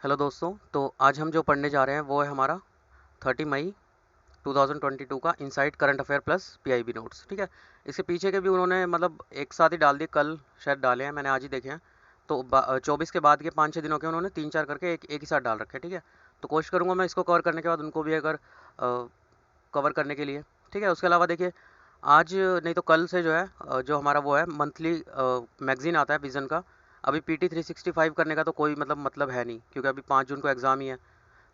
Hello दोस्तों। तो आज हम जो पढ़ने जा रहे हैं वो है हमारा 30 मई 2022 का inside current affair plus PIB notes. ठीक है, इसके पीछे के भी उन्होंने मतलब एक साथ ही डाल दिए, कल शायद डाले हैं, मैंने आज ही देखे हैं। तो 24 के बाद के 5-6 दिनों के उन्होंने 3-4 करके एक ही साथ डाल रखे हैं। ठीक है, तो कोशिश करूंगा मैं इसको कवर करने के बाद उनको भी अगर कवर करने के लिए। ठीक है, उसके अलावा देखिए आज नहीं तो कल से जो है जो हमारा वो है मंथली मैगजीन आता है विज़न का। अभी पीटी 365 करने का तो कोई मतलब है नहीं, क्योंकि अभी 5 जून को एग्ज़ाम ही है।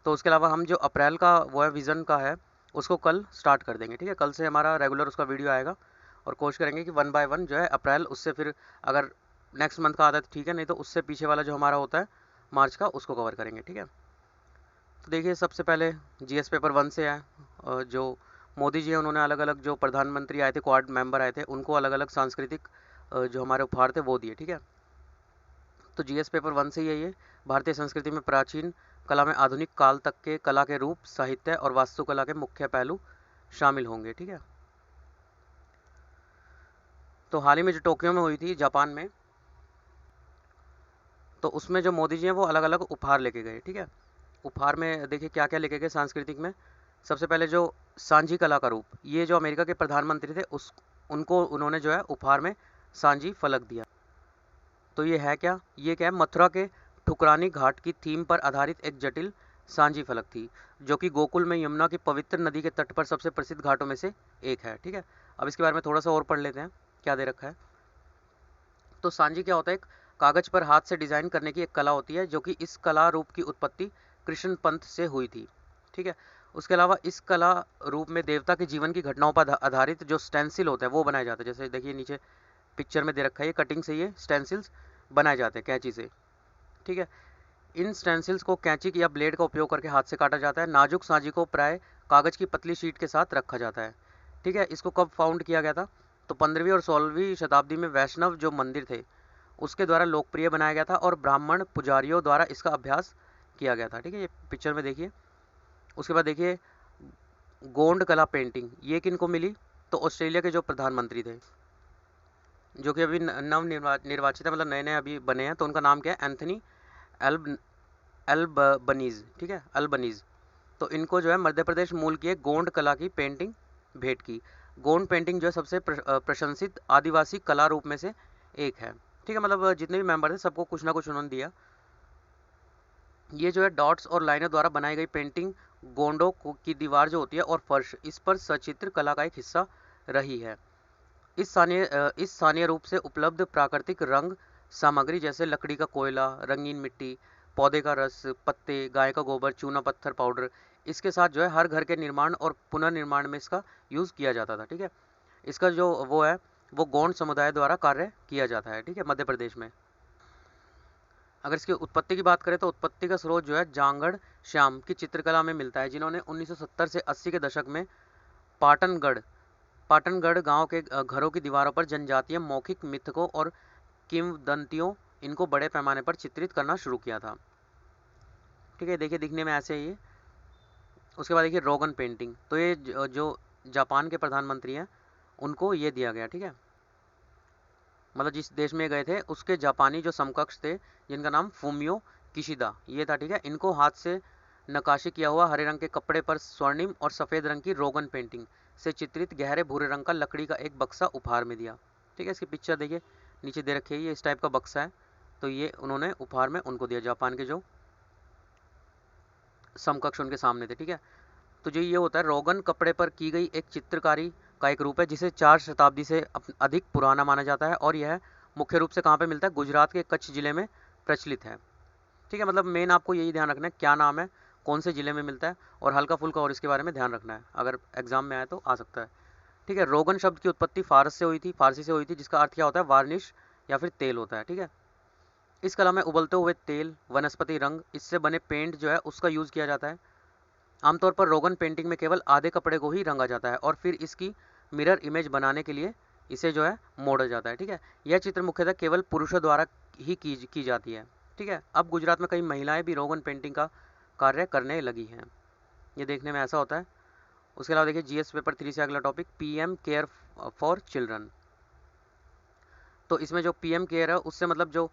तो उसके अलावा हम जो अप्रैल का वो है विज़न का है, उसको कल स्टार्ट कर देंगे। ठीक है, कल से हमारा रेगुलर उसका वीडियो आएगा और कोशिश करेंगे कि 1 बाय 1 जो है अप्रैल, उससे फिर अगर नेक्स्ट मंथ का आता है तो ठीक है, नहीं तो उससे पीछे वाला जो हमारा होता है मार्च का, उसको कवर करेंगे। ठीक है, तो देखिए सबसे पहले जीएस पेपर 1 से है। जो मोदी जी हैं उन्होंने अलग अलग जो प्रधानमंत्री आए थे, क्वाड मेंबर आए थे, उनको अलग अलग सांस्कृतिक जो हमारे उपहार थे वो दिए। ठीक है, तो जीएस पेपर 1 से ही है ये। भारतीय संस्कृति में प्राचीन कला में आधुनिक काल तक के कला के रूप, साहित्य और वास्तुकला के मुख्य पहलू शामिल होंगे। ठीक है, तो हाल ही में जो टोक्यो में हुई थी जापान में, तो उसमें जो मोदी जी हैं वो अलग अलग उपहार लेके गए। ठीक है, उपहार में देखिए क्या क्या लेके गए सांस्कृतिक में। सबसे पहले जो सांझी कला का रूप, ये जो अमेरिका के प्रधानमंत्री थे उस उनको उन्होंने जो है उपहार में सांझी फलक दिया। तो ये है क्या, ये क्या है, मथुरा के ठुकरानी घाट की थीम पर आधारित एक जटिल सांझी फलक थी, जो कि गोकुल में यमुना की पवित्र नदी के तट पर सबसे प्रसिद्ध घाटों में से एक है। ठीक है, अब इसके बारे में थोड़ा सा और पढ़ लेते हैं क्या दे रखा है। तो सांझी क्या होता है, एक कागज पर हाथ से डिजाइन करने की एक कला होती है, जो कि इस कला रूप की उत्पत्ति कृष्ण पंथ से हुई थी। ठीक है, उसके अलावा इस कला रूप में देवता के जीवन की घटनाओं पर आधारित जो स्टेंसिल होता है वो बनाया जाता है। जैसे देखिए नीचे पिक्चर में दे रखा है, ये कटिंग से ये स्टेंसिल्स बनाए जाते हैं कैंची से। ठीक है, इन स्टेंसिल्स को कैंची या ब्लेड का उपयोग करके हाथ से काटा जाता है। नाजुक सांझी को प्राय कागज की पतली शीट के साथ रखा जाता है। ठीक है, इसको कब फाउंड किया गया था, तो 15वीं और 16वीं शताब्दी में वैष्णव जो मंदिर थे उसके द्वारा लोकप्रिय बनाया गया था और ब्राह्मण पुजारियों द्वारा इसका अभ्यास किया गया था। ठीक है, ये पिक्चर में देखिए। उसके बाद देखिए गोंड कला पेंटिंग, ये किन को मिली, तो ऑस्ट्रेलिया के जो प्रधानमंत्री थे, जो कि अभी नव निर्वाचित है, मतलब नए नए अभी बने हैं, तो उनका नाम क्या है, एंथनी एल्ब एल्बनीज। ठीक है, अल्बनीज। तो इनको जो है मध्य प्रदेश मूल की एक गोंड कला की पेंटिंग भेंट की। गोंड पेंटिंग जो है सबसे प्रशंसित आदिवासी कला रूप में से एक है। ठीक है, मतलब जितने भी मेंबर थे सबको कुछ ना कुछ उन्होंने दिया। ये जो है डॉट्स और लाइनों द्वारा बनाई गई पेंटिंग गोंडों की दीवार जो होती है और फर्श, इस पर सचित्र कला का एक हिस्सा रही है। इस स्थानीय रूप से उपलब्ध प्राकृतिक रंग सामग्री जैसे लकड़ी का कोयला, रंगीन मिट्टी, पौधे का रस, पत्ते, गाय का गोबर, चूना पत्थर पाउडर, इसके साथ जो है हर घर के निर्माण और पुनर्निर्माण में इसका यूज़ किया जाता था। ठीक है, इसका जो वो है वो गोंड समुदाय द्वारा कार्य किया जाता है। ठीक है, मध्य प्रदेश में। अगर इसकी उत्पत्ति की बात करें तो उत्पत्ति का स्रोत जो है जांगड़ श्याम की चित्रकला में मिलता है, जिन्होंने 1970 से 80 के दशक में पाटनगढ़ पाटनगढ़ गांव के घरों की दीवारों पर जनजातीय मौखिक मिथकों और किंवदंतियों, इनको बड़े पैमाने पर चित्रित करना शुरू किया था। ठीक है, देखिए दिखने में ऐसे ही है। उसके बाद देखिए रोगन पेंटिंग, तो ये जो जापान के प्रधानमंत्री हैं उनको ये दिया गया। ठीक है, मतलब जिस देश में गए थे उसके जापानी जो समकक्ष थे, जिनका नाम फूमियो किशिदा ये था। ठीक है, इनको हाथ से नकाशी किया हुआ हरे रंग के कपड़े पर स्वर्णिम और सफ़ेद रंग की रोगन पेंटिंग से चित्रित गहरे भूरे रंग का लकड़ी का एक बक्सा उपहार में दिया। ठीक है, इसकी पिक्चर देखिए नीचे दे रखी है, ये इस टाइप का बक्सा है। तो ये उन्होंने उपहार में उनको दिया, जापान के जो समकक्ष उनके सामने थे। ठीक है, तो जो ये होता है रोगन कपड़े पर की गई एक चित्रकारी का एक रूप है, जिसे 4 शताब्दी से अधिक पुराना माना जाता है, और यह मुख्य रूप से कहाँ पे मिलता है, गुजरात के कच्छ जिले में प्रचलित है। ठीक है, मतलब मेन आपको यही ध्यान रखना है क्या नाम है, कौन से जिले में मिलता है, और हल्का फुल्का और इसके बारे में ध्यान रखना है, अगर एग्जाम में आए तो आ सकता है। ठीक है, रोगन शब्द की उत्पत्ति फारसी से हुई थी, जिसका अर्थ क्या होता है, वार्निश या फिर तेल होता है। ठीक है, इस कला में उबलते हुए तेल, वनस्पति रंग, इससे बने पेंट जो है उसका यूज किया जाता है। आमतौर पर रोगन पेंटिंग में केवल आधे कपड़े को ही रंगा जाता है और फिर इसकी मिरर इमेज बनाने के लिए इसे जो है मोड़ा जाता है। ठीक है, यह चित्र मुख्यतः केवल पुरुषों द्वारा ही की जाती है। ठीक है, अब गुजरात में कई महिलाएं भी रोगन पेंटिंग का कार्य करने लगी हैं। ये देखने में ऐसा होता है। उसके अलावा देखिए जीएस पेपर 3 से अगला topic PM care for children. तो इसमें जो पीएम केयर है उससे मतलब जो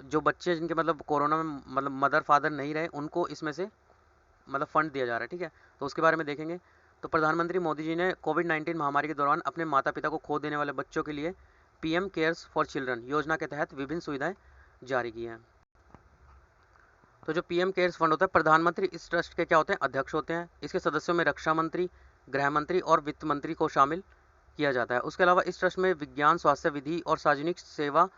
जो बच्चे जिनके मतलब कोरोना में मतलब मदर फादर नहीं रहे उनको इसमें से मतलब फंड दिया जा रहा है, ठीक है। तो उसके बारे में देखेंगे। तो प्रधानमंत्री मोदी जी ने कोविड-19 महामारी के दौरान अपने माता पिता को खो देने वाले बच्चों के लिए पीएम केयर्स फॉर चिल्ड्रन योजना के तहत विभिन्न सुविधाएं जारी की हैं। तो जो पीएम केयर्स फंड होता है, प्रधानमंत्री इस ट्रस्ट के क्या होते हैं, अध्यक्ष होते हैं। इसके सदस्यों में रक्षा मंत्री, गृह मंत्री और वित्त मंत्री को शामिल किया जाता है। उसके अलावा इस ट्रस्ट में विज्ञान, स्वास्थ्य, विधि और सार्वजनिक सेवा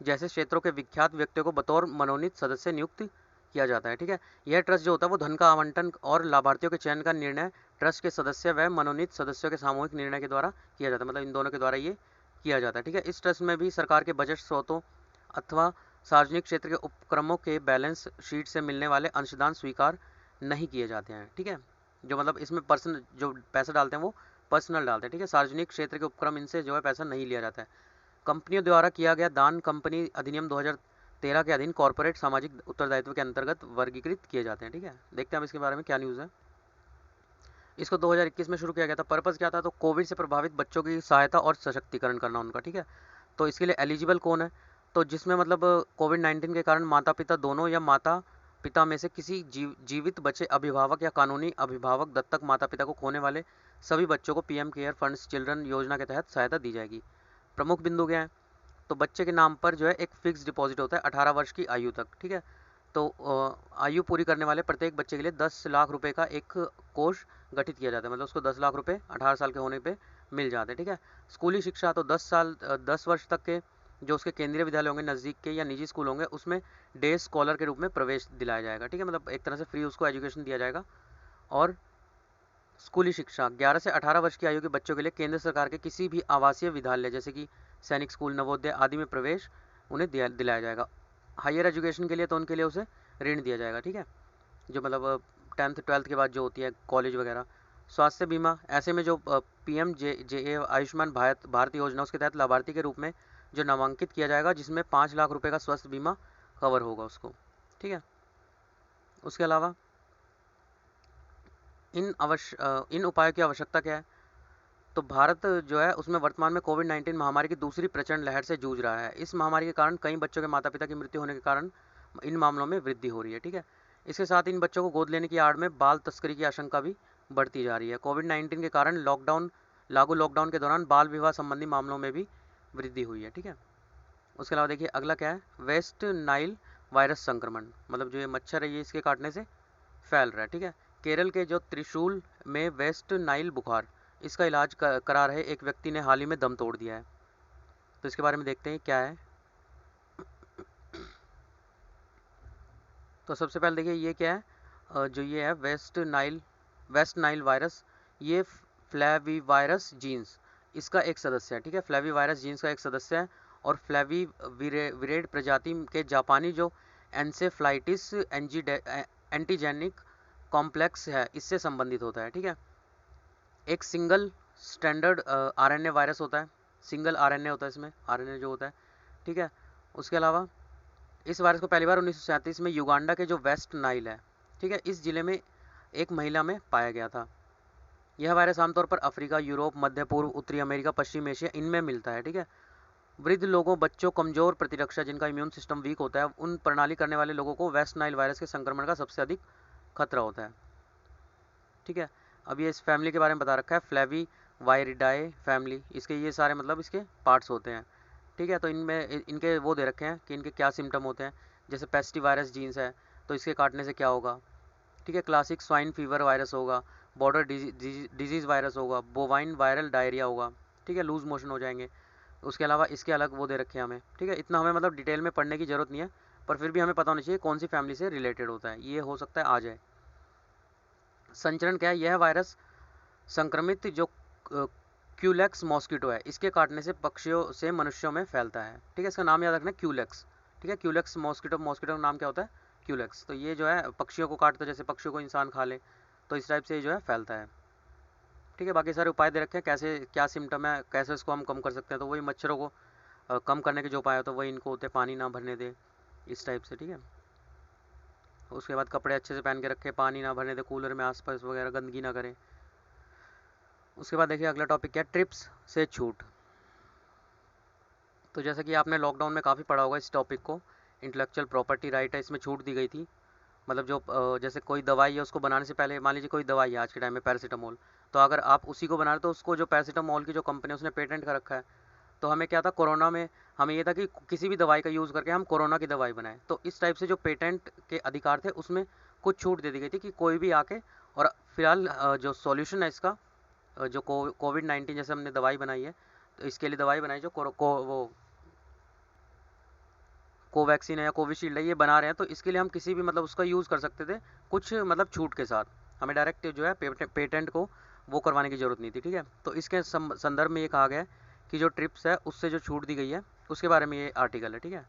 जैसे क्षेत्रों के विख्यात व्यक्तियों को बतौर मनोनीत सदस्य नियुक्त किया जाता है, ठीक है। यह ट्रस्ट जो होता है वो धन का आवंटन और लाभार्थियों के चयन का निर्णय ट्रस्ट के सदस्य व मनोनीत सदस्यों के सामूहिक निर्णय के द्वारा किया जाता है, मतलब इन दोनों के द्वारा ये किया जाता है, ठीक है। इस ट्रस्ट में भी सरकार के बजट स्रोतों अथवा सार्वजनिक क्षेत्र के उपक्रमों के बैलेंस शीट से मिलने वाले अंशदान स्वीकार नहीं किए जाते हैं, ठीक है। जो मतलब इसमें पर्सनल जो पैसा डालते हैं वो पर्सनल डालते हैं, ठीक है। सार्वजनिक क्षेत्र के उपक्रम इनसे जो है पैसा नहीं लिया जाता है। कंपनियों द्वारा किया गया दान कंपनी अधिनियम 2013 के अधीन कॉर्पोरेट सामाजिक उत्तरदायित्व के अंतर्गत वर्गीकृत किए जाते हैं, ठीक है। देखते हैं अब इसके बारे में क्या न्यूज़ है। इसको 2021 में शुरू किया गया था। पर्पज़ क्या था, तो कोविड से प्रभावित बच्चों की सहायता और सशक्तिकरण करना उनका, ठीक है। तो इसके लिए एलिजिबल कौन है, तो जिसमें मतलब कोविड-19 के कारण माता पिता दोनों या माता पिता में से किसी जीवित बचे अभिभावक या कानूनी अभिभावक दत्तक माता पिता को खोने वाले सभी बच्चों को पीएम केयर फंड्स चिल्ड्रन योजना के तहत सहायता दी जाएगी। प्रमुख बिंदु क्या है, तो बच्चे के नाम पर जो है एक फिक्स डिपॉजिट होता है 18 वर्ष की आयु तक, ठीक है। तो आयु पूरी करने वाले प्रत्येक बच्चे के लिए 10 लाख रुपए का एक कोष गठित किया जाता है, मतलब उसको 10 लाख रुपए 18 साल के होने पे मिल जाते हैं, ठीक है। स्कूली शिक्षा तो 10 वर्ष तक के जो उसके केंद्रीय विद्यालय होंगे, नज़दीक के या निजी स्कूल होंगे, उसमें डे स्कॉलर के रूप में प्रवेश दिलाया जाएगा, ठीक है। मतलब एक तरह से फ्री उसको एजुकेशन दिया जाएगा। और स्कूली शिक्षा 11 से 18 वर्ष की आयु के बच्चों के लिए केंद्र सरकार के किसी भी आवासीय विद्यालय जैसे कि सैनिक स्कूल, नवोदय आदि में प्रवेश उन्हें दिलाया जाएगा। हायर एजुकेशन के लिए तो उनके लिए उसे ऋण दिया जाएगा, ठीक है। जो मतलब 10th 12th के बाद जो होती है कॉलेज वगैरह। स्वास्थ्य बीमा, ऐसे में जो पीएम जे आयुष्मान भारत योजना उसके तहत लाभार्थी के रूप में जो नामांकित किया जाएगा, जिसमें 5 लाख रुपए का स्वास्थ्य बीमा कवर होगा उसको, ठीक है। उसके अलावा इन उपायों की आवश्यकता क्या है, तो भारत जो है उसमें वर्तमान में कोविड-19 महामारी की दूसरी प्रचंड लहर से जूझ रहा है। इस महामारी के कारण कई बच्चों के माता पिता की मृत्यु होने के कारण इन मामलों में वृद्धि हो रही है, ठीक है। इसके साथ इन बच्चों को गोद लेने की आड़ में बाल तस्करी की आशंका भी बढ़ती जा रही है। कोविड-19 के कारण लॉकडाउन के दौरान बाल विवाह संबंधी मामलों में भी वृद्धि हुई है, ठीक है। उसके अलावा देखिए अगला क्या है, वेस्ट नाइल वायरस संक्रमण, मतलब जो ये मच्छर है ये इसके काटने से फैल रहा है, ठीक है। केरल के जो त्रिशूल में वेस्ट नाइल बुखार, इसका इलाज करा रहे एक व्यक्ति ने हाल ही में दम तोड़ दिया है। तो इसके बारे में देखते हैं क्या है। तो सबसे पहले देखिए ये क्या है, जो ये है वेस्ट नाइल वायरस, ये फ्लैवीवायरस जीन्स इसका एक सदस्य है, ठीक है। फ्लैवीवायरस जीन्स का एक सदस्य है और फ्लैवीविरेड प्रजाति के जापानी जो एंसेफ्लाइटिस एंटीजेनिक कॉम्प्लेक्स है इससे संबंधित होता है, ठीक है। एक सिंगल स्टैंडर्ड आरएनए वायरस होता है, सिंगल आरएनए होता है इसमें, आरएनए जो होता है, ठीक है। उसके अलावा इस वायरस को पहली बार 1937 में युगांडा के जो वेस्ट नाइल है, ठीक है, इस जिले में एक महिला में पाया गया था। यह वायरस आमतौर पर अफ्रीका, यूरोप, मध्य पूर्व, उत्तरी अमेरिका, पश्चिम एशिया इनमें मिलता है, ठीक है। वृद्ध लोगों, बच्चों, कमजोर प्रतिरक्षा जिनका इम्यून सिस्टम वीक होता है, उन प्रणाली करने वाले लोगों को वेस्ट नाइल वायरस के संक्रमण का सबसे अधिक खतरा होता है, ठीक है। अब ये इस फैमिली के बारे में बता रखा है, फ्लैवी वायरिडाए फैमिली, इसके ये सारे मतलब इसके पार्ट्स होते हैं, ठीक है। तो इनमें इनके वो दे रखे हैं कि इनके क्या सिम्टम होते हैं, जैसे पेस्टी वायरस जीन्स है तो इसके काटने से क्या होगा, ठीक है। क्लासिक स्वाइन फीवर वायरस होगा, बॉर्डर डिजीज़ वायरस होगा, बोवाइन वायरल डायरिया होगा, ठीक है, लूज मोशन हो जाएंगे। उसके अलावा इसके अलग वो दे रखे हैं हमें, ठीक है। इतना हमें मतलब डिटेल में पढ़ने की ज़रूरत नहीं है, पर फिर भी हमें पता होना चाहिए कौन सी फैमिली से रिलेटेड होता है, ये हो सकता है आ जाए। संचरण क्या है, यह वायरस संक्रमित जो क्यूलेक्स मॉस्किटो है इसके काटने से पक्षियों से मनुष्यों में फैलता है, ठीक है। इसका नाम याद रखना, क्यूलेक्स, ठीक है। क्यूलेक्स मॉस्किटो का नाम क्या होता है, क्यूलेक्स। तो ये जो है पक्षियों को काटता है, जैसे पक्षियों को इंसान खा ले, तो इस टाइप से ये जो है फैलता है, ठीक है। बाकी सारे उपाय दे रखे हैं, कैसे क्या सिम्टम है, कैसे इसको हम कम कर सकते हैं। तो वही मच्छरों को कम करने के जो उपाय होते हैं वही इनको होते हैं, पानी ना भरने दे, इस टाइप से, ठीक है। उसके बाद कपड़े अच्छे से पहन के रखें, पानी ना भरने दे, कूलर में आसपास वगैरह गंदगी ना करें। उसके बाद देखिए अगला टॉपिक क्या है, ट्रिप्स से छूट। तो जैसा कि आपने लॉकडाउन में काफ़ी पढ़ा होगा इस टॉपिक को, इंटेलेक्चुअल प्रॉपर्टी राइट है, इसमें छूट दी गई थी। मतलब जो जैसे कोई दवाई है उसको बनाने से पहले, मान लीजिए कोई दवाई है आज के टाइम में पैरासीटामोल, तो अगर आप उसी को बना रहे तो उसको जो पैरासीटामोल की जो कंपनी है उसने पेटेंट कर रखा है। तो हमें क्या था कोरोना में, हमें ये था कि किसी भी दवाई का यूज़ करके हम कोरोना की दवाई बनाएं, तो इस टाइप से जो पेटेंट के अधिकार थे उसमें कुछ छूट दे दी गई थी कि कोई भी आके, और फिलहाल जो सॉल्यूशन है इसका, जो कोविड-19 जैसे हमने दवाई बनाई है, तो इसके लिए दवाई बनाई जो वो कोवैक्सीन है या कोविशील्ड है, ये बना रहे हैं, तो इसके लिए हम किसी भी मतलब उसका यूज़ कर सकते थे कुछ मतलब छूट के साथ। हमें डायरेक्ट जो है पेटेंट को वो करवाने की ज़रूरत नहीं थी, ठीक है। तो इसके संदर्भ में ये कहा गया है कि जो ट्रिप्स है उससे जो छूट दी गई है उसके बारे में ये आर्टिकल है, ठीक है।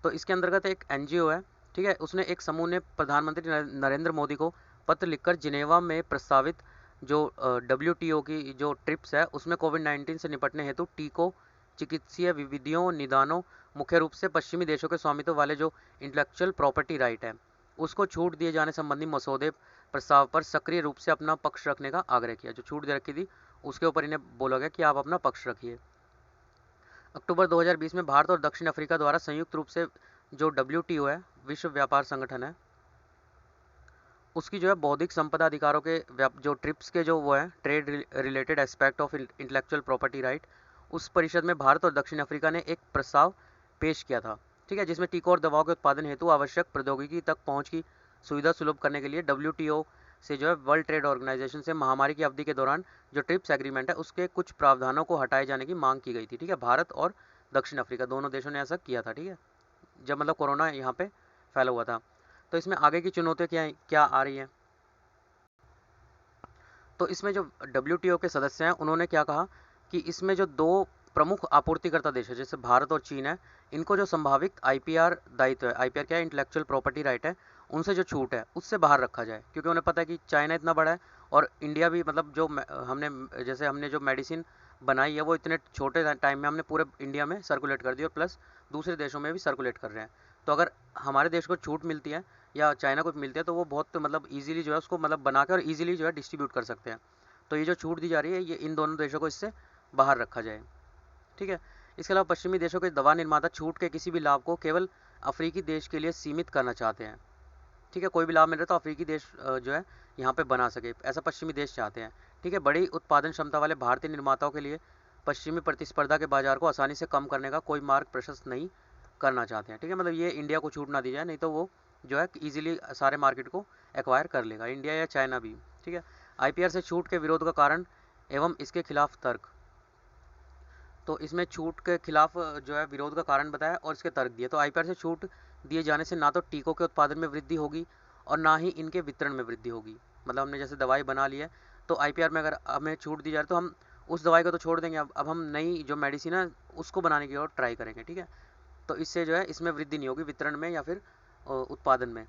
तो इसके अंतर्गत एक एनजीओ है, ठीक है, उसने एक समूह ने प्रधानमंत्री नरेंद्र मोदी को पत्र लिखकर जिनेवा में प्रस्तावित जो WTO की जो ट्रिप्स है उसमें कोविड-19 से निपटने हेतु टीकों, चिकित्सीय विधियों, निदानों, मुख्य रूप से पश्चिमी देशों के स्वामित्व वाले जो इंटेलेक्चुअल प्रॉपर्टी राइट है उसको छूट दिए जाने संबंधी मसौदे प्रस्ताव पर सक्रिय रूप से अपना पक्ष रखने का आग्रह किया। जो छूट दे रखी थी उसके ऊपर इन्हें बोला गया कि आप अपना पक्ष रखिए। अक्टूबर 2020 में भारत और दक्षिण अफ्रीका द्वारा संयुक्त रूप से जो WTO है, विश्व व्यापार संगठन है, उसकी जो है बौद्धिक संपदा अधिकारों के जो ट्रिप्स के जो वो है trade related aspect of intellectual property right, उस परिषद में भारत और दक्षिण अफ्रीका ने एक प्रस्ताव पेश किया था, ठीक है, जिसमें टीकों और दवाओं के उत्पादन हेतु आवश्यक प्रौद्योगिकी तक पहुंच की सुविधा सुलभ करने के लिए WTO से जो है वर्ल्ड ट्रेड ऑर्गेनाइजेशन से महामारी की अवधि के दौरान जो ट्रिप्स एग्रीमेंट है उसके कुछ प्रावधानों को हटाए जाने की मांग की गई थी, ठीक है। भारत और दक्षिण अफ्रीका दोनों देशों ने ऐसा किया था, ठीक है, जब मतलब कोरोना यहाँ पे फैला हुआ था। तो इसमें आगे की चुनौतियाँ क्या आ रही हैं, तो इसमें जो WTO के सदस्य हैं उन्होंने क्या कहा कि इसमें जो दो प्रमुख आपूर्तिकर्ता देश है जैसे भारत और चीन है, इनको जो संभावित IPR दायित्व है, IPR क्या है, इंटेलेक्चुअल प्रॉपर्टी राइट है, उनसे जो छूट है उससे बाहर रखा जाए, क्योंकि उन्हें पता है कि चाइना इतना बड़ा है और इंडिया भी, मतलब जो हमने जो मेडिसिन बनाई है वो इतने छोटे टाइम में हमने पूरे इंडिया में सर्कुलेट कर दी और प्लस दूसरे देशों में भी सर्कुलेट कर रहे हैं। तो अगर हमारे देश को छूट मिलती है या चाइना को मिलती है तो वो बहुत मतलब इजीली जो है उसको मतलब बना के और इजीली जो है डिस्ट्रीब्यूट कर सकते हैं। तो ये जो छूट दी जा रही है ये इन दोनों देशों को इससे बाहर रखा जाए, ठीक है। इसके अलावा पश्चिमी देशों के दवा निर्माता छूट के किसी भी लाभ को केवल अफ्रीकी देश के लिए सीमित करना चाहते हैं, ठीक है, कोई भी लाभ मिल रहा है तो अफ्रीकी देश जो है यहाँ पे बना सके, ऐसा पश्चिमी देश चाहते हैं, ठीक है। बड़ी उत्पादन क्षमता वाले भारतीय निर्माताओं के लिए पश्चिमी प्रतिस्पर्धा के बाजार को आसानी से कम करने का कोई मार्ग प्रशस्त नहीं करना चाहते हैं, ठीक है। मतलब ये इंडिया को छूट ना दी जाए, नहीं तो वो जो है इजीली सारे मार्केट को एक्वायर कर लेगा, इंडिया या चाइना भी, ठीक है। IPR से छूट के विरोध का कारण एवं इसके खिलाफ तर्क, तो इसमें छूट के खिलाफ जो है विरोध का कारण बताया और इसके तर्क दिए। तो IPR से छूट दिए जाने से ना तो टीकों के उत्पादन में वृद्धि होगी और ना ही इनके वितरण में वृद्धि होगी। मतलब हमने जैसे दवाई बना ली है तो IPR में अगर हमें छूट दी जाए तो हम उस दवाई को तो छोड़ देंगे, अब हम नई जो मेडिसिन है उसको बनाने की ओर ट्राई करेंगे, ठीक है। तो इससे जो है इसमें वृद्धि नहीं होगी वितरण में या फिर उत्पादन में,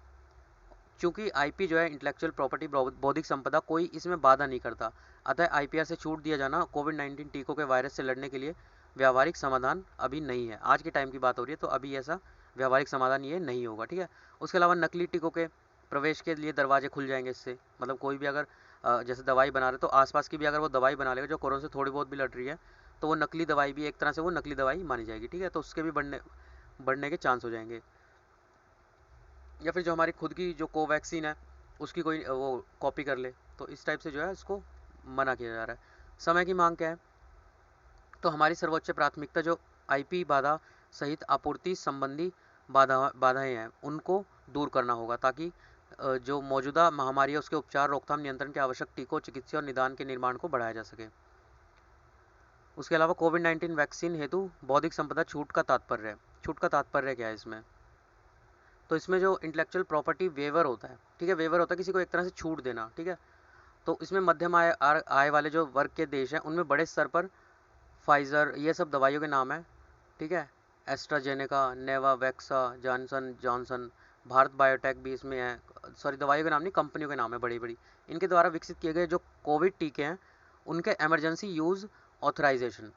चूंकि IP जो है इंटेलेक्चुअल प्रॉपर्टी बौद्धिक संपदा कोई इसमें बाधा नहीं करता, अतः IPR से छूट दिया जाना कोविड-19 टीकों के वायरस से लड़ने के लिए व्यावहारिक समाधान अभी नहीं है। आज के टाइम की बात हो रही है तो अभी ऐसा व्यावहारिक समाधान ये नहीं होगा, ठीक है। उसके अलावा नकली टीकों के प्रवेश के लिए दरवाजे खुल जाएंगे इससे, मतलब कोई भी अगर जैसे दवाई बना रहे तो आसपास की भी अगर वो दवाई बना लेगा जो कोरोना से थोड़ी बहुत भी लड़ रही है तो वो नकली दवाई भी एक तरह से वो नकली दवाई मानी जाएगी, ठीक है। तो उसके भी बढ़ने के चांस हो जाएंगे। या फिर जो हमारी खुद की जो कोवैक्सीन है उसकी कोई वो कॉपी कर ले, तो इस टाइप से जो है इसको मना किया जा रहा है। समय की मांग क्या है, तो हमारी सर्वोच्च प्राथमिकता जो IP बाधा सहित आपूर्ति संबंधी बाधाएं हैं उनको दूर करना होगा, ताकि जो मौजूदा महामारी है उसके उपचार, रोकथाम, नियंत्रण के आवश्यक टीकों, चिकित्सा और निदान के निर्माण को बढ़ाया जा सके। उसके अलावा कोविड-19 वैक्सीन हेतु बौद्धिक संपदा छूट का तात्पर्य है, छूट का तात्पर्य क्या है इसमें, तो इसमें जो इंटेलेक्चुअल प्रॉपर्टी वेवर होता है, ठीक है, वेवर होता है किसी को एक तरह से छूट देना, ठीक है। तो इसमें मध्यम आय वाले जो वर्ग के देश हैं उनमें बड़े स्तर पर फाइजर ये सब दवाइयों के नाम है, ठीक है, AstraZeneca, Novavax, Johnson Johnson, Bharat Biotech भी इसमें है, सॉरी दवाइयों के नाम नहीं कंपनियों के नाम है बड़ी बड़ी, इनके द्वारा विकसित किए गए जो कोविड टीके हैं उनके इमरजेंसी यूज़ ऑथराइजेशन,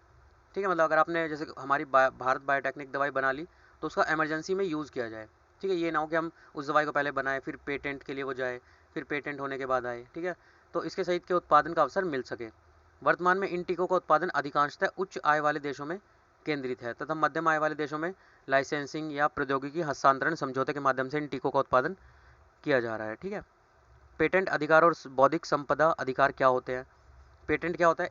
ठीक है। मतलब अगर आपने जैसे हमारी भारत बायोटेक्निक दवाई बना ली तो उसका इमरजेंसी में यूज़ किया जाए, ठीक है। ये ना हो कि हम उस दवाई को पहले बनाए फिर पेटेंट के लिए वो जाए फिर पेटेंट होने के बाद आए, ठीक है। तो इसके सहित के उत्पादन का अवसर मिल सके। वर्तमान में इन टीकों का उत्पादन अधिकांशतः उच्च आय वाले देशों में केंद्रित है तथा मध्यम आय वाले देशों में लाइसेंसिंग या प्रौद्योगिकी हस्तांतरण समझौते के माध्यम से इन टीकों का उत्पादन किया जा रहा है। ठीक है, पेटेंट अधिकार और बौद्धिक संपदा अधिकार क्या होते हैं? पेटेंट क्या होता है?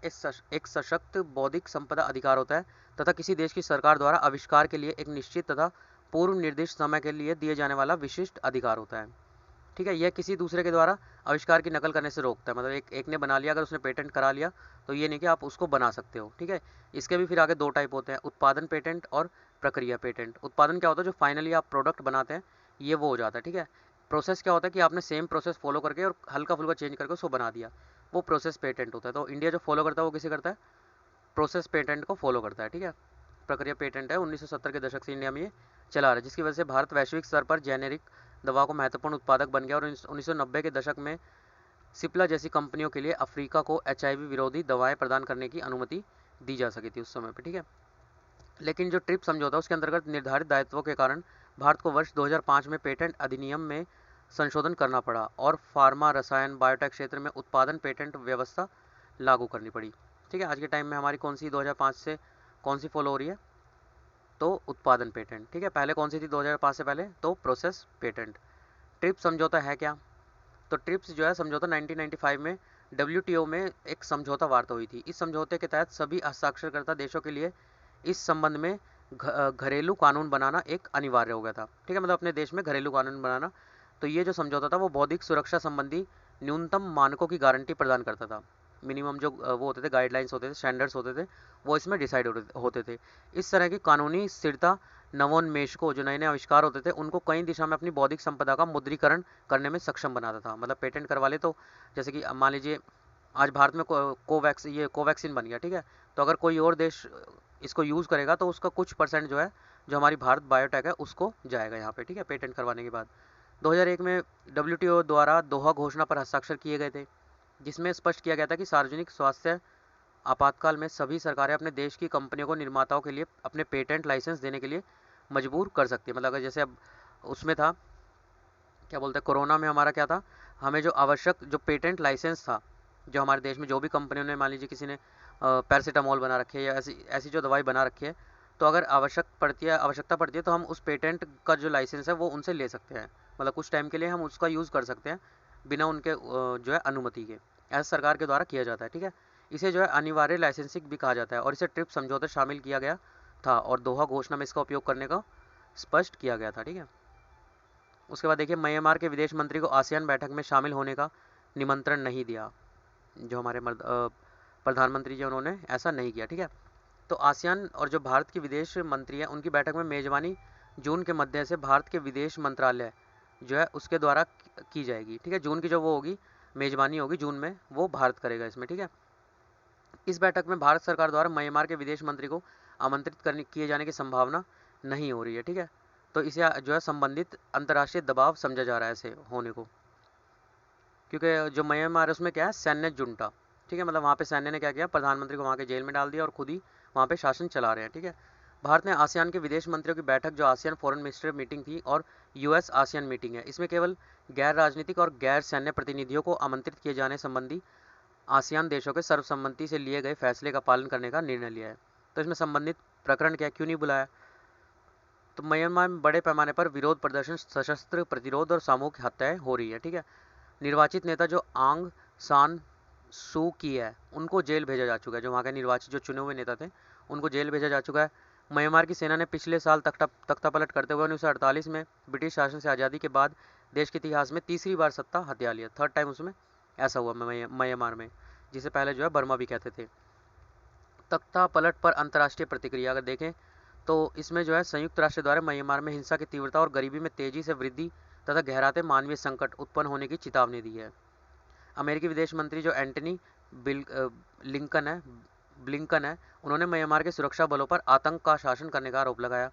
एक सशक्त बौद्धिक संपदा अधिकार होता है तथा किसी देश की सरकार द्वारा आविष्कार के लिए एक निश्चित तथा पूर्व निर्दिष्ट समय के लिए दिए जाने वाला विशिष्ट अधिकार होता है। ठीक है, यह किसी दूसरे के द्वारा आविष्कार की नकल करने से रोकता है। मतलब एक ने बना लिया, अगर उसने पेटेंट करा लिया तो ये नहीं कि आप उसको बना सकते हो। ठीक है, इसके भी फिर आगे दो टाइप होते हैं, उत्पादन पेटेंट और प्रक्रिया पेटेंट। उत्पादन क्या होता है? जो फाइनली आप प्रोडक्ट बनाते हैं ये वो हो जाता है। ठीक है, प्रोसेस क्या होता है कि आपने सेम प्रोसेस फॉलो करके और हल्का फुल्का चेंज करके उसको बना दिया, वो प्रोसेस पेटेंट होता है। तो इंडिया जो फॉलो करता है वो किसे करता है? प्रोसेस पेटेंट को फॉलो करता है। ठीक है, प्रक्रिया पेटेंट है 1970 के दशक से इंडिया में ये चला रहा है, जिसकी वजह से भारत वैश्विक स्तर पर जेनेरिक दवा को महत्वपूर्ण उत्पादक बन गया और 1990 के दशक में सिप्ला जैसी कंपनियों के लिए अफ्रीका को एचआईवी विरोधी दवाएं प्रदान करने की अनुमति दी जा सकी थी उस समय पर। ठीक है, लेकिन जो ट्रिप्स समझौता उसके अंतर्गत निर्धारित दायित्वों के कारण भारत को वर्ष 2005 में पेटेंट अधिनियम में संशोधन करना पड़ा और फार्मा, रसायन, बायोटेक क्षेत्र में उत्पादन पेटेंट व्यवस्था लागू करनी पड़ी। ठीक है, आज के टाइम में हमारी कौन सी 2005 से कौन सी फॉलो हो रही है? तो उत्पादन पेटेंट। ठीक है, पहले कौन सी थी 2005 से पहले? तो प्रोसेस पेटेंट। ट्रिप्स समझौता है क्या? तो ट्रिप्स जो है समझौता 1995 में डब्ल्यूटीओ में एक समझौता वार्ता हुई थी। इस समझौते के तहत सभी हस्ताक्षरकर्ता देशों के लिए इस संबंध में घरेलू कानून बनाना एक अनिवार्य हो गया था। ठीक है, मतलब अपने देश में घरेलू कानून बनाना। तो ये जो समझौता था वो बौद्धिक सुरक्षा संबंधी न्यूनतम मानकों की गारंटी प्रदान करता था। मिनिमम जो वो होते थे, गाइडलाइंस होते थे, स्टैंडर्ड्स होते थे, वो इसमें डिसाइड होते थे। इस तरह की कानूनी स्थिरता नवोन्मेष को, जो नए नए आविष्कार होते थे, उनको कई दिशा में अपनी बौद्धिक संपदा का मुद्रीकरण करने में सक्षम बनाता था। मतलब पेटेंट करवा ले तो जैसे कि मान लीजिए आज भारत में कोवैक्सीन बन गया। ठीक है, तो अगर कोई और देश इसको यूज़ करेगा तो उसका कुछ परसेंट जो है, जो हमारी भारत बायोटेक है, उसको जाएगा यहाँ पे। ठीक है, पेटेंट करवाने के बाद 2001 में डब्ल्यूटीओ द्वारा दोहा घोषणा पर हस्ताक्षर किए गए थे, जिसमें स्पष्ट किया गया था कि सार्वजनिक स्वास्थ्य आपातकाल में सभी सरकारें अपने देश की कंपनियों को निर्माताओं के लिए अपने पेटेंट लाइसेंस देने के लिए मजबूर कर सकती है। मतलब अगर जैसे अब उसमें था, क्या बोलते हैं, कोरोना में हमारा क्या था, हमें जो आवश्यक जो पेटेंट लाइसेंस था, जो हमारे देश में जो भी कंपनियों ने, मान लीजिए किसी ने पैरासीटामोल बना रखी है या ऐसी ऐसी जो दवाई बना रखी है, तो अगर आवश्यकता पड़ती है तो हम उस पेटेंट का जो लाइसेंस है वो उनसे ले सकते हैं। मतलब कुछ टाइम के लिए हम उसका यूज़ कर सकते हैं बिना उनके जो है अनुमति के। ऐसा सरकार के द्वारा किया जाता है। ठीक है, इसे जो है अनिवार्य लाइसेंसिंग भी कहा जाता है और इसे ट्रिप्स समझौते शामिल किया गया था और दोहा घोषणा में इसका उपयोग करने का स्पष्ट किया गया था। ठीक है, उसके बाद देखिए, म्यांमार के विदेश मंत्री को आसियान बैठक में शामिल होने का निमंत्रण नहीं दिया। जो हमारे प्रधानमंत्री जी, उन्होंने ऐसा नहीं किया। ठीक है, तो आसियान और जो भारत के विदेश मंत्री हैं उनकी बैठक में मेजबानी जून के मध्य से भारत के विदेश मंत्रालय जो है उसके द्वारा की जाएगी। ठीक है, जून की जो वो होगी, मेजबानी होगी जून में, वो भारत करेगा इसमें। ठीक है, इस बैठक में भारत सरकार द्वारा म्यांमार के विदेश मंत्री को आमंत्रित किए जाने की संभावना नहीं हो रही है। ठीक है, तो इसे जो है संबंधित अंतर्राष्ट्रीय दबाव समझा जा रहा है ऐसे होने को, क्योंकि जो म्यांमार है उसमें क्या है, सैन्य जुंटा। ठीक है, मतलब वहाँ पे सैन्य ने क्या किया, प्रधानमंत्री को वहाँ के जेल में डाल दिया और खुद ही वहाँ पे शासन चला रहे हैं। ठीक है, भारत ने आसियान के विदेश मंत्रियों की बैठक, जो आसियान फॉरेन मिनिस्टर मीटिंग थी और यूएस आसियान मीटिंग है, इसमें केवल गैर राजनीतिक और गैर सैन्य प्रतिनिधियों को आमंत्रित किए जाने संबंधी आसियान देशों के सर्वसम्मति से लिए गए फैसले का पालन करने का निर्णय लिया है। तो इसमें संबंधित प्रकरण क्या, क्यों नहीं बुलाया? तो म्यांमार में बड़े पैमाने पर विरोध प्रदर्शन, सशस्त्र प्रतिरोध और सामूहिक हत्याएं हो रही है। ठीक है, निर्वाचित नेता जो आंग सान सू की है उनको जेल भेजा जा चुका है। जो वहाँ के निर्वाचित जो चुने हुए नेता थे उनको जेल भेजा जा चुका है। म्यांमार की सेना ने पिछले साल तख्ता पलट करते हुए 1948 में ब्रिटिश शासन से आज़ादी के बाद देश के इतिहास में तीसरी बार सत्ता हथिया लिया। थर्ड टाइम उसमें ऐसा हुआ म्यांमार में, जिसे पहले जो है बर्मा भी कहते थे। तख्ता पलट पर अंतर्राष्ट्रीय प्रतिक्रिया अगर देखें तो इसमें जो है संयुक्त राष्ट्र द्वारा म्यांमार में हिंसा की तीव्रता और गरीबी में तेजी से वृद्धि तथा गहराते मानवीय संकट उत्पन्न होने की चेतावनी दी है। अमेरिकी विदेश मंत्री जो एंटनी ब्लिंकन है, उन्होंने म्यांमार के सुरक्षा बलों पर आतंक का शासन करने का आरोप लगाया।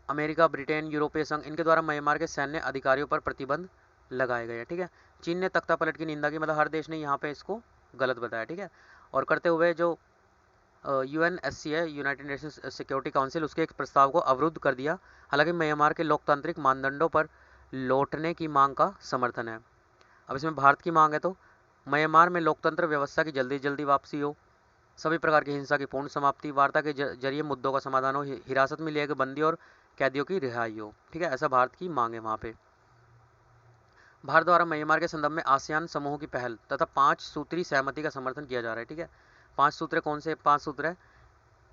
अमेरिका, ब्रिटेन, यूरोपीय संघ, इनके द्वारा म्यांमार के सैन्य अधिकारियों पर प्रतिबंध लगाए गए। ठीक है, चीन ने तख्ता पलट की निंदा की, मतलब हर देश ने यहाँ पे इसको गलत बताया। ठीक है, और करते हुए जो यूएनएससी है, यूनाइटेड नेशंस सिक्योरिटी काउंसिल, उसके एक प्रस्ताव को अवरुद्ध कर दिया। हालांकि म्यांमार के लोकतांत्रिक मानदंडों पर लौटने की मांग का समर्थन है। अब इसमें भारत की मांग है तो म्यांमार में लोकतंत्र व्यवस्था की जल्दी जल्दी वापसी हो, सभी प्रकार की हिंसा की पूर्ण समाप्ति, वार्ता के जरिए मुद्दों का समाधान हो, हिरासत में लिए गए बंदी और कैदियों की रिहाई हो। ठीक है, ऐसा भारत की मांग है वहाँ पे। भारत द्वारा म्यांमार के संदर्भ में आसियान समूह की पहल तथा 5 सूत्री सहमति का समर्थन किया जा रहा है। ठीक है, 5 सूत्र कौन से 5 सूत्र है?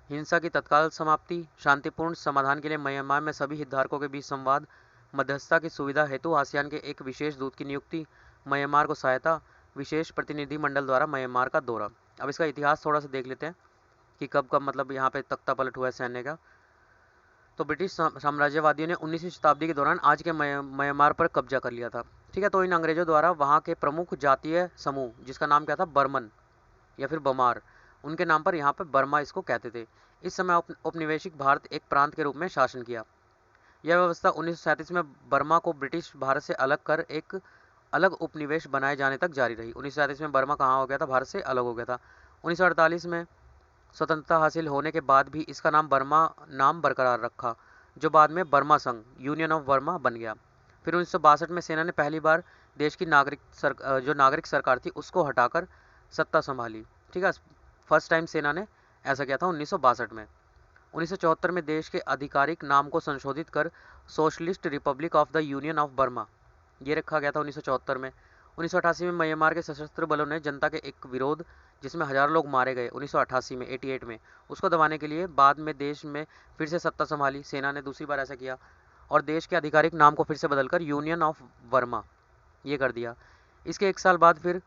हिंसा की तत्काल समाप्ति, शांतिपूर्ण समाधान के लिए म्यांमार में सभी हितधारकों के बीच संवाद, मध्यस्थता की सुविधा हेतु आसियान के एक विशेष दूत की नियुक्ति, म्यांमार को सहायता, विशेष प्रतिनिधि मंडल द्वारा म्यांमार का दौरा। अब इसका इतिहास थोड़ा सा देख लेते हैं कि कब कब मतलब यहाँ पे तख्ता पलट हुआ है सैन्य का। तो ब्रिटिश साम्राज्यवादियों ने 19वीं शताब्दी के दौरान आज के म्यांमार पर कब्जा कर लिया था। ठीक है, तो इन अंग्रेजों द्वारा वहाँ के प्रमुख जातीय समूह, जिसका नाम क्या था, बर्मन या फिर बमार, उनके नाम पर यहाँ पर बर्मा इसको कहते थे। इस समय औपनिवेशिक भारत एक प्रांत के रूप में शासन किया। यह व्यवस्था 1937 में बर्मा को ब्रिटिश भारत से अलग कर एक अलग उपनिवेश बनाए जाने तक जारी रही। 1937 में बर्मा कहाँ हो गया था, भारत से अलग हो गया था। 1948 में स्वतंत्रता हासिल होने के बाद भी इसका नाम बर्मा नाम बरकरार रखा, जो बाद में बर्मा संघ यूनियन ऑफ बर्मा बन गया। फिर 1962 में सेना ने पहली बार देश की जो नागरिक सरकार थी उसको हटाकर सत्ता संभाली। ठीक है, फर्स्ट टाइम सेना ने ऐसा किया था 1962 में। 1974 में देश के आधिकारिक नाम को संशोधित कर socialist Republic of the union of Burma ये रखा गया था 1974 में। 1988 में म्यांमार के सशस्त्र बलों ने जनता के एक विरोध, जिसमें हजारों लोग मारे गए 1988 में 88 में, उसको दबाने के लिए बाद में देश में फिर से सत्ता संभाली। सेना ने दूसरी बार ऐसा किया और देश के आधिकारिक नाम को फिर से बदलकर यूनियन ऑफ बर्मा ये कर दिया। इसके एक साल बाद फिर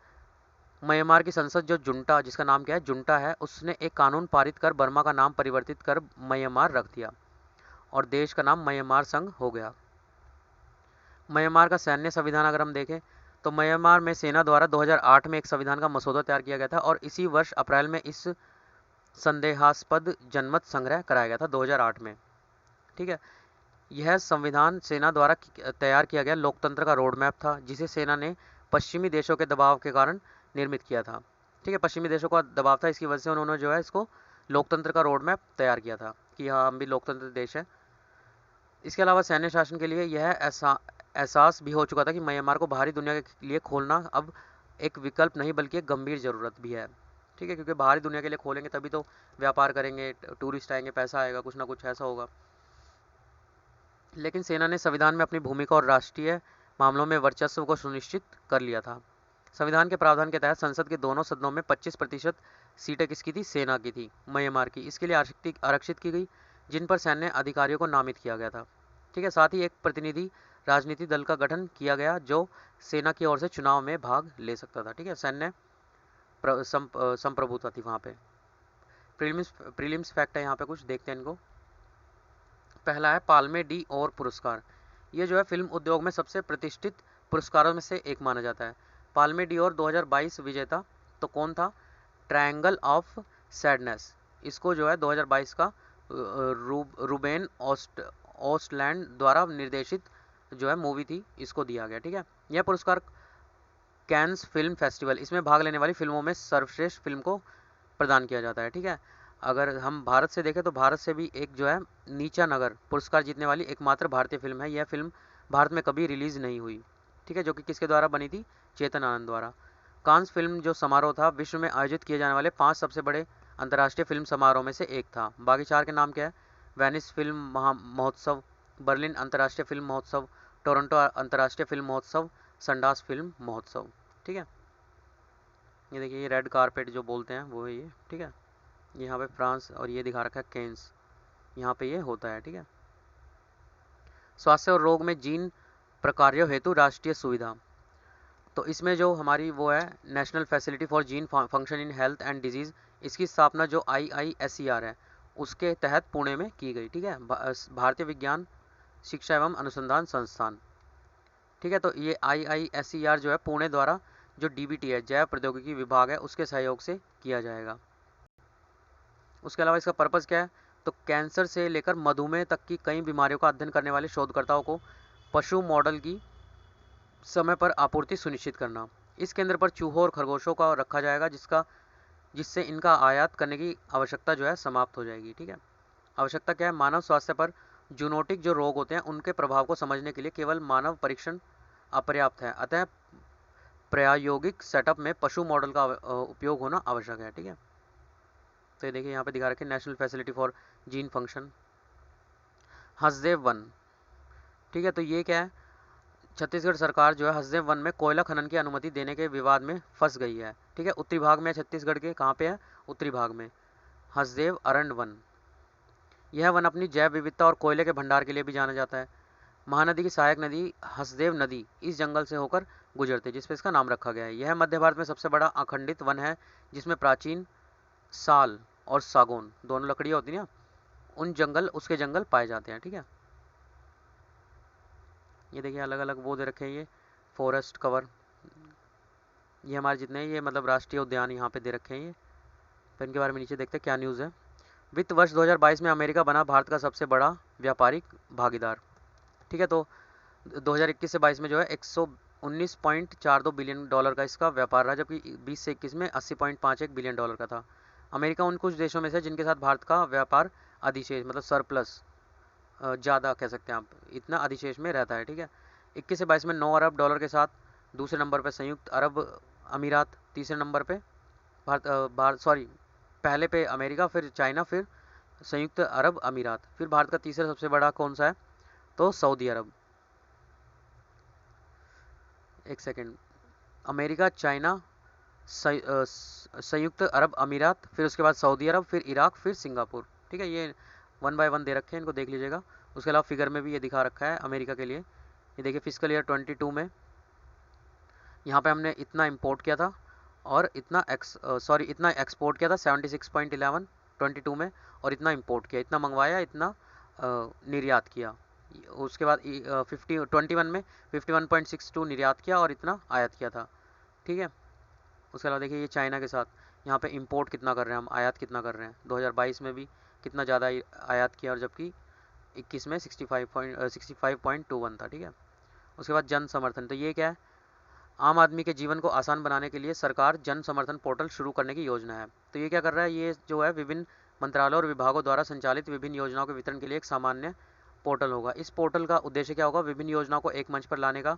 म्यांमार की संसद, जो जुंटा, जिसका नाम क्या है, जुंटा है, उसने एक कानून पारित कर बर्मा का नाम परिवर्तित कर म्यांमार रख दिया और देश का नाम म्यांमार संघ हो गया। म्यांमार का सैन्य संविधान अगर हम देखें तो म्यांमार में सेना द्वारा 2008 में एक संविधान का मसौदा तैयार किया गया था और इसी वर्ष अप्रैल में इस संदेहास्पद जनमत संग्रह कराया गया था 2008 में। ठीक है, यह संविधान सेना द्वारा तैयार किया गया लोकतंत्र का रोड मैप था, जिसे सेना ने पश्चिमी देशों के दबाव के कारण निर्मित किया था। ठीक है, पश्चिमी देशों का दबाव था, इसकी वजह से उन्होंने जो है इसको लोकतंत्र का रोड मैप तैयार किया था कि हाँ हम भी लोकतंत्र देश है। इसके अलावा सैन्य शासन के लिए यह एहसास भी हो चुका था कि म्यांमार को बाहरी दुनिया के लिए खोलना अब एक विकल्प नहीं बल्कि एक गंभीर ज़रूरत भी है। ठीक है, क्योंकि बाहरी दुनिया के लिए खोलेंगे तभी तो व्यापार करेंगे, टूरिस्ट आएंगे, पैसा आएगा, कुछ ना कुछ ऐसा होगा। लेकिन सेना ने संविधान में अपनी भूमिका और राष्ट्रीय मामलों में वर्चस्व को सुनिश्चित कर लिया था। संविधान के प्रावधान के तहत संसद के दोनों सदनों में 25% सीटें किसकी थी, सेना की थी, म्यांमार की। इसके लिए आरक्षित की गई, जिन पर सैन्य अधिकारियों को नामित किया गया था। ठीक है, साथ ही एक प्रतिनिधि राजनीतिक दल का गठन किया गया जो सेना की ओर से चुनाव में भाग ले सकता था। ठीक है, सैन्य संप्रभुता थी वहाँ पे। प्रीलिम्स फैक्ट है यहाँ पे, कुछ देखते हैं इनको। पहला है पाल्मे डी और पुरस्कार। ये जो है फिल्म उद्योग में सबसे प्रतिष्ठित पुरस्कारों में से एक माना जाता है। पाल्मे डी और 2022 विजेता तो कौन था, ट्रायंगल ऑफ सैडनेस। इसको जो है 2022 का रूबेन ऑस्टलैंड द्वारा निर्देशित जो है मूवी थी, इसको दिया गया। ठीक है, यह पुरस्कार कैन्स फिल्म फेस्टिवल, इसमें भाग लेने वाली फिल्मों में सर्वश्रेष्ठ फिल्म को प्रदान किया जाता है। ठीक है, अगर हम भारत से देखें तो भारत से भी एक जो है नीचा नगर पुरस्कार जीतने वाली एकमात्र भारतीय फिल्म है। यह फिल्म भारत में कभी रिलीज नहीं हुई। ठीक है, जो कि किसके द्वारा बनी थी, चेतन आनंद द्वारा। कांस फिल्म जो समारोह था विश्व में आयोजित किए जाने वाले 5 सबसे बड़े अंतर्राष्ट्रीय फिल्म समारोह में से एक था। बाकी 4 के नाम क्या है, वेनिस फिल्म महोत्सव, बर्लिन अंतर्राष्ट्रीय फिल्म महोत्सव, टोरंटो अंतर्राष्ट्रीय फिल्म महोत्सव, संडास फिल्म महोत्सव। ठीक है, ये देखिए ये रेड कारपेट जो बोलते हैं वो है ये। ठीक है, यहाँ पे फ्रांस और ये दिखा रखा है कैंस, यहाँ पे ये होता है। ठीक है, स्वास्थ्य और रोग में जीन प्रकार्यों हेतु राष्ट्रीय सुविधा, तो इसमें जो हमारी वो है national facility for gene function in health and disease, इसकी स्थापना जो IISER है उसके तहत पुणे में की गई। ठीक है, भारतीय विज्ञान शिक्षा एवं अनुसंधान संस्थान। ठीक है, तो ये IISER जो है पुणे द्वारा जो DBT है, जैव प्रौद्योगिकी विभाग है, उसके सहयोग से किया जाएगा। उसके अलावा इसका पर्पज़ क्या है, तो कैंसर से लेकर मधुमेह तक की कई बीमारियों का अध्ययन करने वाले शोधकर्ताओं को पशु मॉडल की समय पर आपूर्ति सुनिश्चित करना। इस केंद्र पर चूहों और खरगोशों का रखा जाएगा, जिससे इनका आयात करने की आवश्यकता जो है समाप्त हो जाएगी। ठीक है, आवश्यकता क्या है, मानव स्वास्थ्य पर जूनोटिक जो रोग होते हैं उनके प्रभाव को समझने के लिए केवल मानव परीक्षण अपर्याप्त है, अतः प्रायोगिक सेटअप में पशु मॉडल का उपयोग होना आवश्यक है। ठीक है, तो ये देखिए यहाँ पे दिखा रखे national facility for gene function Hasdeo one. ठीक है, तो ये क्या है, छत्तीसगढ़ सरकार जो है हसदेव वन में कोयला खनन की अनुमति देने के विवाद में फंस गई है। ठीक है, उत्तरी भाग में छत्तीसगढ़ के, कहाँ पे है, उत्तरी भाग में हसदेव अरण्य वन। यह वन अपनी जैव विविधता और कोयले के भंडार के लिए भी जाना जाता है। महानदी की सहायक नदी हसदेव नदी इस जंगल से होकर गुजरती है, जिसपे इसका नाम रखा गया है। यह मध्य भारत में सबसे बड़ा अखंडित वन है, जिसमें प्राचीन साल और सागौन दोनों लकड़ियाँ होती हैं ना, उसके जंगल पाए जाते हैं। ठीक है, ये देखिए अलग अलग वो दे रखे हैं, ये फॉरेस्ट कवर, ये हमारे जितने ये मतलब राष्ट्रीय उद्यान यहाँ पे दे रखे हैं ये। तो इनके बारे में नीचे देखते हैं क्या न्यूज़ है। वित्त वर्ष 2022 में अमेरिका बना भारत का सबसे बड़ा व्यापारिक भागीदार। ठीक है, तो 2021 से 22 में जो है 119.42 बिलियन डॉलर का इसका व्यापार रहा, जबकि 20 से 21 में 80.51 बिलियन डॉलर का था। अमेरिका उन कुछ देशों में से जिनके साथ भारत का व्यापार अधिशेष मतलब सरप्लस, ज़्यादा कह सकते हैं आप, इतना अधिशेष में रहता है। ठीक है, 21 से 22 में 9 अरब डॉलर के साथ दूसरे नंबर पर संयुक्त अरब अमीरात, तीसरे नंबर पे पहले पे अमेरिका, फिर चाइना, फिर संयुक्त अरब अमीरात, फिर भारत का तीसरा सबसे बड़ा कौन सा है, तो सऊदी अरब। एक सेकेंड, अमेरिका, चाइना, संयुक्त अरब अमीरात, फिर उसके बाद सऊदी अरब, फिर इराक, फिर सिंगापुर। ठीक है, ये 1 बाय 1 दे रखे हैं, इनको देख लीजिएगा। उसके अलावा फिगर में भी ये दिखा रखा है अमेरिका के लिए। ये देखिए फिजिकल ईयर 22 में यहाँ पे हमने इतना इंपोर्ट किया था और इतना इतना एक्सपोर्ट किया था 76.11 22 में, और इतना इंपोर्ट किया, इतना मंगवाया, इतना निर्यात किया। उसके बाद 21 में 51.62 निर्यात किया और इतना आयात किया था। ठीक है, उसके अलावा देखिए ये चाइना के साथ यहाँ पे इंपोर्ट कितना कर रहे हैं हम, आयात कितना कर रहे हैं। 2022 में भी कितना ज़्यादा आयात किया, और जबकि 21 में 65.21 था। ठीक है, उसके बाद जन समर्थन, तो ये क्या है, आम आदमी के जीवन को आसान बनाने के लिए सरकार जन समर्थन पोर्टल शुरू करने की योजना है। तो ये क्या कर रहा है, ये जो है विभिन्न मंत्रालयों और विभागों द्वारा संचालित विभिन्न योजनाओं के वितरण के लिए एक सामान्य पोर्टल होगा। इस पोर्टल का उद्देश्य क्या होगा, विभिन्न योजनाओं को एक मंच पर लाने का,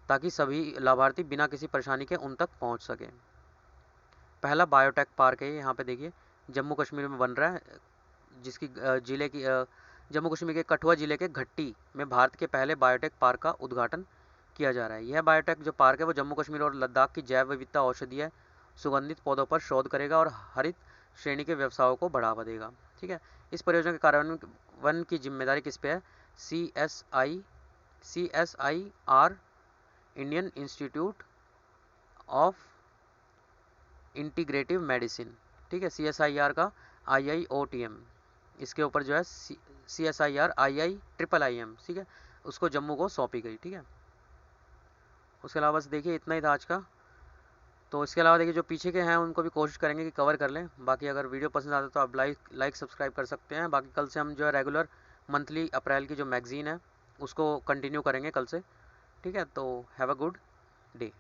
ताकि सभी लाभार्थी बिना किसी परेशानी के उन तक पहुँच सके। पहला बायोटेक पार्क है, यहाँ पे देखिए जम्मू कश्मीर में बन रहा है, जिसकी जिले की जम्मू कश्मीर के कठुआ जिले के घट्टी में भारत के पहले बायोटेक पार्क का उद्घाटन किया जा रहा है। यह बायोटेक जो पार्क है वो जम्मू कश्मीर और लद्दाख की जैव विविधता, औषधीय सुगंधित पौधों पर शोध करेगा और हरित श्रेणी के व्यवसायों को बढ़ावा देगा। ठीक है, इस परियोजना के कार्यान्वयन की जिम्मेदारी किस पे है, CSIR Indian institute of integrative medicine. ठीक है, CSIR का IIOTM, इसके ऊपर जो है CSIR IIMM, ठीक है, उसको जम्मू को सौंपी गई। ठीक है, उसके अलावा बस देखिए इतना ही था आज का। तो इसके अलावा देखिए जो पीछे के हैं उनको भी कोशिश करेंगे कि कवर कर लें। बाकी अगर वीडियो पसंद आता है तो आप लाइक सब्सक्राइब कर सकते हैं। बाकी कल से हम जो है रेगुलर मंथली अप्रैल की जो मैगजीन है उसको कंटिन्यू करेंगे कल से। ठीक है, तो हैव अ गुड डे।